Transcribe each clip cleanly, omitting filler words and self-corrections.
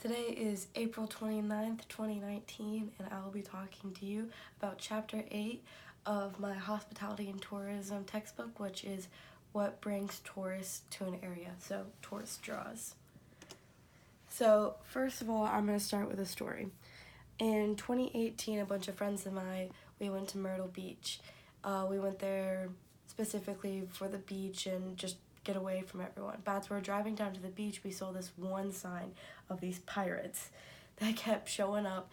Today is April 29th, 2019, and I will be talking to you about Chapter 8 of my Hospitality and Tourism textbook, which is what brings tourists to an area, so tourist draws. So, first of all, I'm going to start with a story. In 2018, a bunch of friends of mine, we went to Myrtle Beach. We went there specifically for the beach and just get away from everyone. But as we're driving down to the beach, we saw this one sign of these pirates that kept showing up,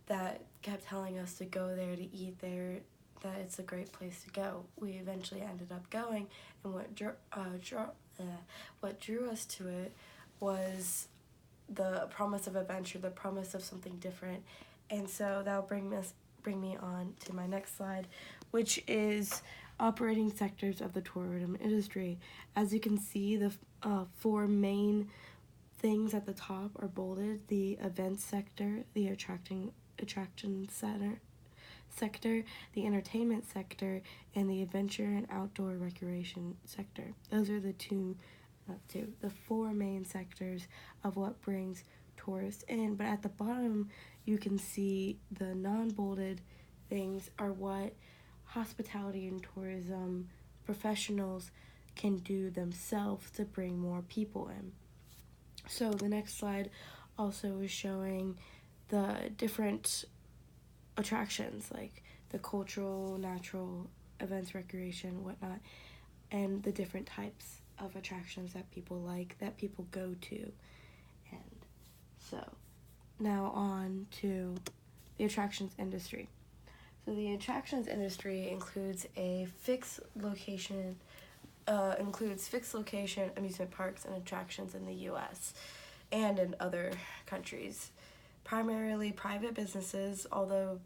that kept telling us to go there, to eat there, that it's a great place to go. We eventually ended up going, and what drew us to it was the promise of adventure, the promise of something different. And so that'll bring me on to my next slide, which is operating sectors of the tourism industry. As you can see, the four main things at the top are bolded: the events sector, the attraction sector, the entertainment sector, and the adventure and outdoor recreation sector. Those are the four main sectors of what brings tourists in. But at the bottom, you can see the non-bolded things are what hospitality and tourism professionals can do themselves to bring more people in. So the next slide also is showing the different attractions, like the cultural, natural, events, recreation, whatnot, and the different types of attractions that people like, that people go to. And so now on to the attractions industry. So the attractions industry includes fixed location amusement parks and attractions in the U.S. and in other countries. Primarily private businesses, although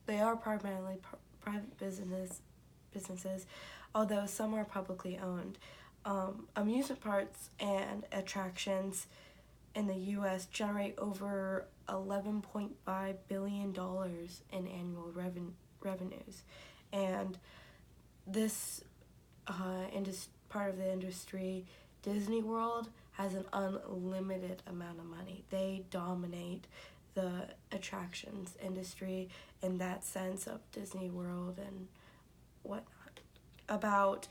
they are primarily private businesses, although some are publicly owned. Amusement parks and attractions in the U.S. generate over $11.5 billion in annual revenues, and this part of the industry, Disney World, has an unlimited amount of money. They dominate the attractions industry in that sense of Disney World and whatnot. About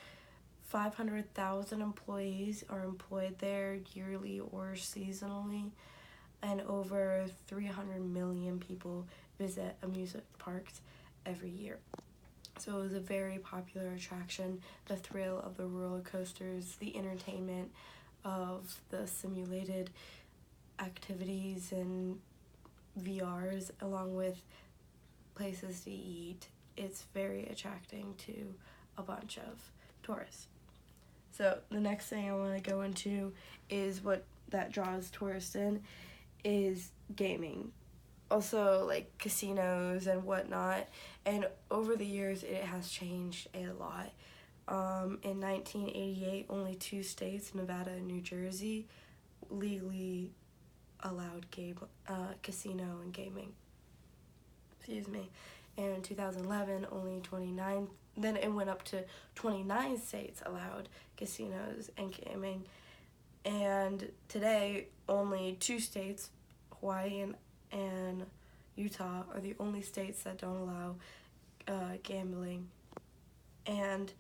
500,000 employees are employed there yearly or seasonally, and over 300 million people visit amusement parks every year. So it was a very popular attraction. The thrill of the roller coasters, the entertainment of the simulated activities and VRs, along with places to eat. It's very attracting to a bunch of tourists. So the next thing I want to go into is what that draws tourists in is gaming. Also, like casinos and whatnot, and over the years it has changed a lot. In 1988, only 2 states, Nevada and New Jersey, legally allowed casino and gaming. And in 2011, only 29. Then it went up to 29 states allowed casinos and gaming, and today only 2 states, Hawaii and Utah, are the only states that don't allow gambling. And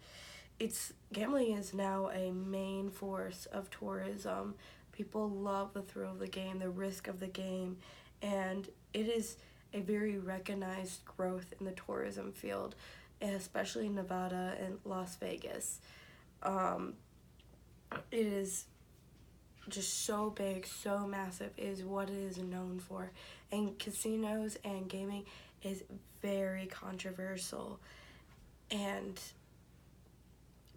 gambling is now a main force of tourism. People love the thrill of the game, the risk of the game, and it is a very recognized growth in the tourism field, especially Nevada and Las Vegas. It is just so big, so massive, is what it is known for. And casinos and gaming is very controversial, and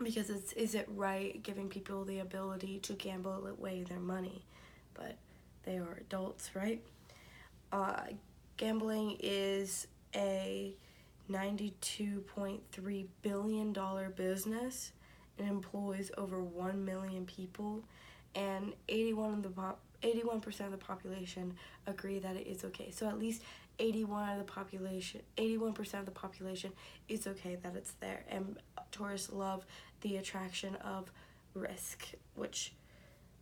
because is it right giving people the ability to gamble away their money? But they are adults, right? Gambling is a $92.3 billion business. It employs over 1 million people, and 81% of the population agree that it is okay. So at least 81% of the population is okay that it's there, and tourists love the attraction of risk, which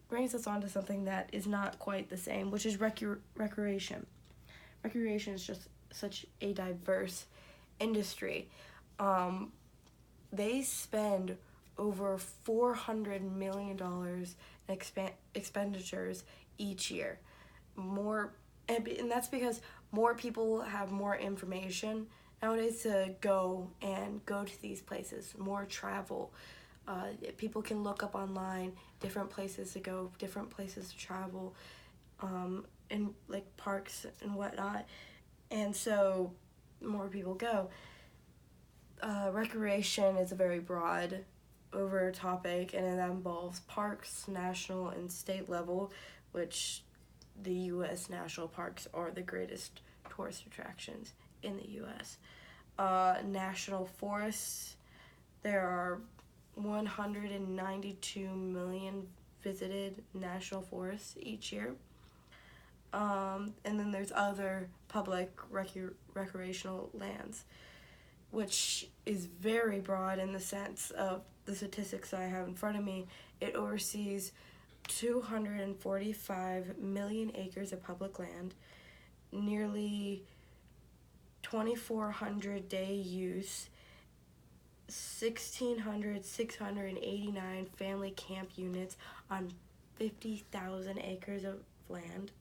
brings us on to something that is not quite the same, which is recreation. Recreation is just such a diverse industry. They spend over $400 million in expenditures each year. And that's because more people have more information nowadays to go to these places, more travel. People can look up online different places to go, different places to travel, and like parks and whatnot. And so more people go. Recreation is a very broad over topic, and it involves parks, national and state level, which the U.S. national parks are the greatest tourist attractions in the U.S. National forests, there are 192 million visited national forests each year. And then there's other public recreational lands, which is very broad in the sense of the statistics I have in front of me. It oversees 245 million acres of public land, nearly 2,400 day use, 689 family camp units on 50,000 acres of land.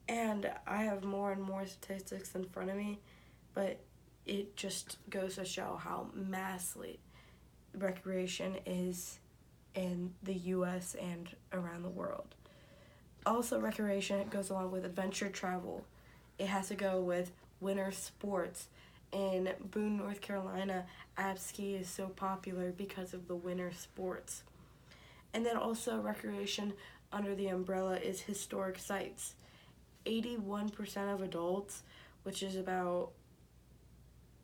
And I have more and more statistics in front of me, but it just goes to show how massively recreation is in the U.S. and around the world. Also, recreation goes along with adventure travel. It has to go with winter sports. In Boone, North Carolina, ski is so popular because of the winter sports. And then also recreation under the umbrella is historic sites. 81% of adults, which is about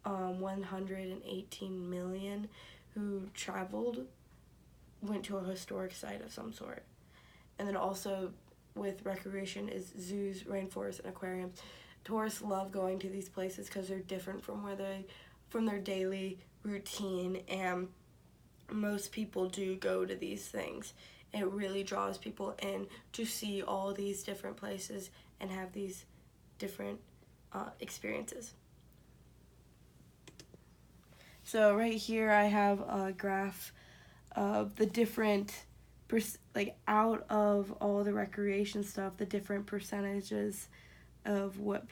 118 million who traveled, went to a historic site of some sort. And then also with recreation is zoos, rainforests, and aquariums. Tourists love going to these places because they're different from their daily routine, and most people do go to these things. It really draws people in to see all these different places and have these different experiences. So right here I have a graph of the different, out of all the recreation stuff, the different percentages of what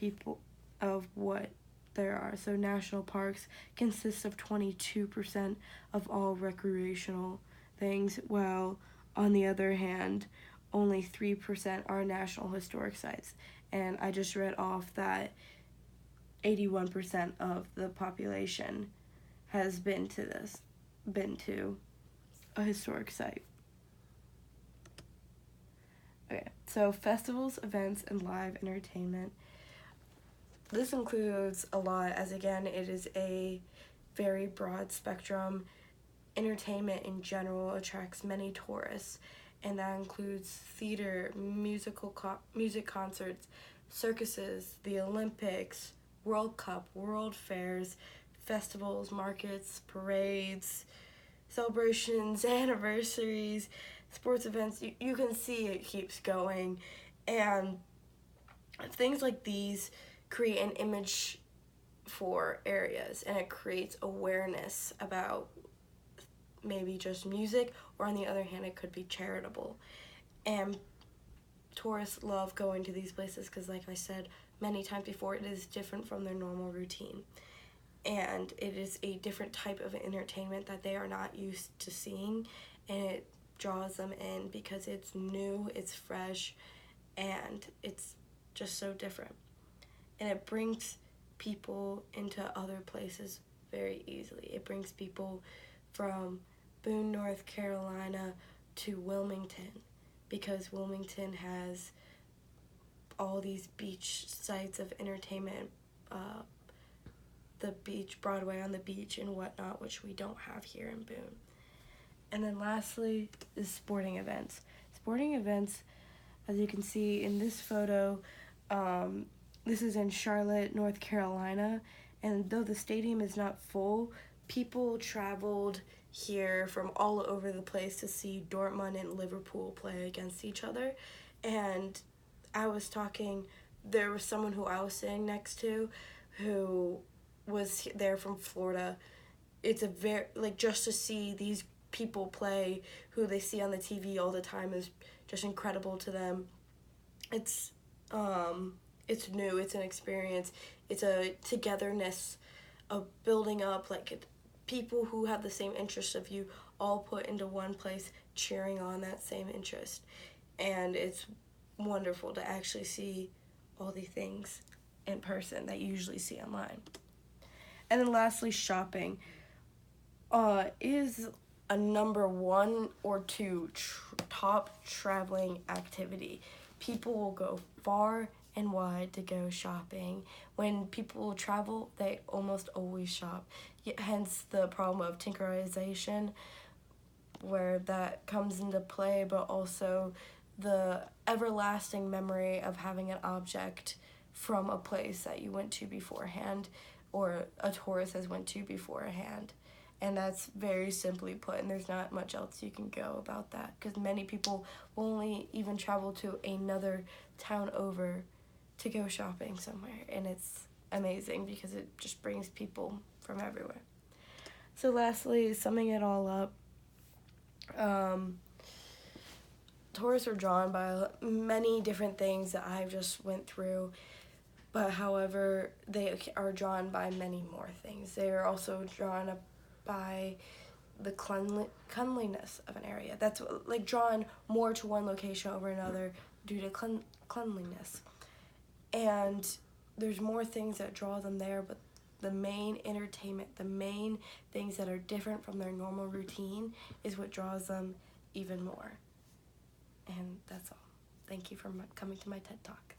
there are. So national parks consist of 22% of all recreational things, while on the other hand, only 3% are national historic sites. And I just read off that 81% of the population has been to a historic site. Okay, so festivals, events, and live entertainment. This includes a lot, as again, it is a very broad spectrum. Entertainment in general attracts many tourists, and that includes theater, music concerts, circuses, the Olympics, World Cup, World Fairs, festivals, markets, parades, celebrations, anniversaries, sports events. You can see it keeps going, and things like these create an image for areas, and it creates awareness about maybe just music, or on the other hand it could be charitable. And tourists love going to these places because, like I said many times before, it is different from their normal routine, and it is a different type of entertainment that they are not used to seeing, and it draws them in because it's new, it's fresh, and it's just so different. And it brings people into other places very easily. It brings people from Boone, North Carolina to Wilmington, because Wilmington has all these beach sites of entertainment, the beach, Broadway on the beach and whatnot, which we don't have here in Boone. And then lastly is sporting events. Sporting events, as you can see in this photo, this is in Charlotte, North Carolina, and though the stadium is not full, people traveled here from all over the place to see Dortmund and Liverpool play against each other. And there was someone who I was sitting next to who was there from Florida. It's a very, like, just to see these people play who they see on the TV all the time is just incredible to them. It's new, it's an experience, it's a togetherness of building up, like, people who have the same interests of you all put into one place cheering on that same interest. And it's wonderful to actually see all these things in person that you usually see online. And then lastly, shopping is a number 1 or 2 top traveling activity. People will go far and wide to go shopping. When people travel, they almost always shop. Hence the problem of tinkerization, where that comes into play, but also the everlasting memory of having an object from a place that you went to beforehand or a tourist has went to beforehand. And that's very simply put, and there's not much else you can go about that, because many people will only even travel to another town over to go shopping somewhere, and it's amazing because it just brings people from everywhere. So lastly, summing it all up, tourists are drawn by many different things that I've just went through, but however, they are drawn by many more things. They are also drawn by the cleanliness of an area. That's like drawn more to one location over another due to cleanliness. And there's more things that draw them there, but the main entertainment, the main things that are different from their normal routine is what draws them even more. And that's all. Thank you for coming to my TED Talk.